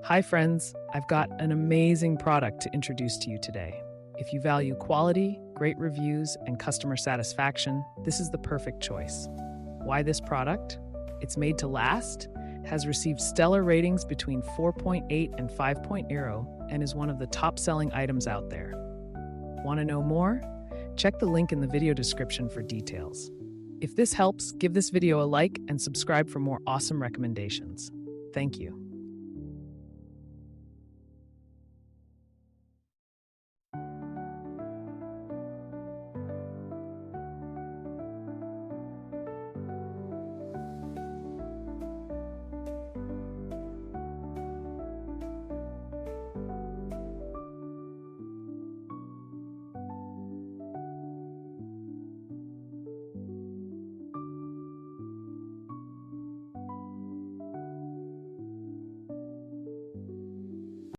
Hi friends, I've got an amazing product to introduce to you today. If you value quality, great reviews, and customer satisfaction, this is the perfect choice. Why this product? It's made to last, has received stellar ratings between 4.8 and 5.0, and is one of the top-selling items out there. Want to know more? Check the link in the video description for details. If this helps, give this video a like and subscribe for more awesome recommendations. Thank you.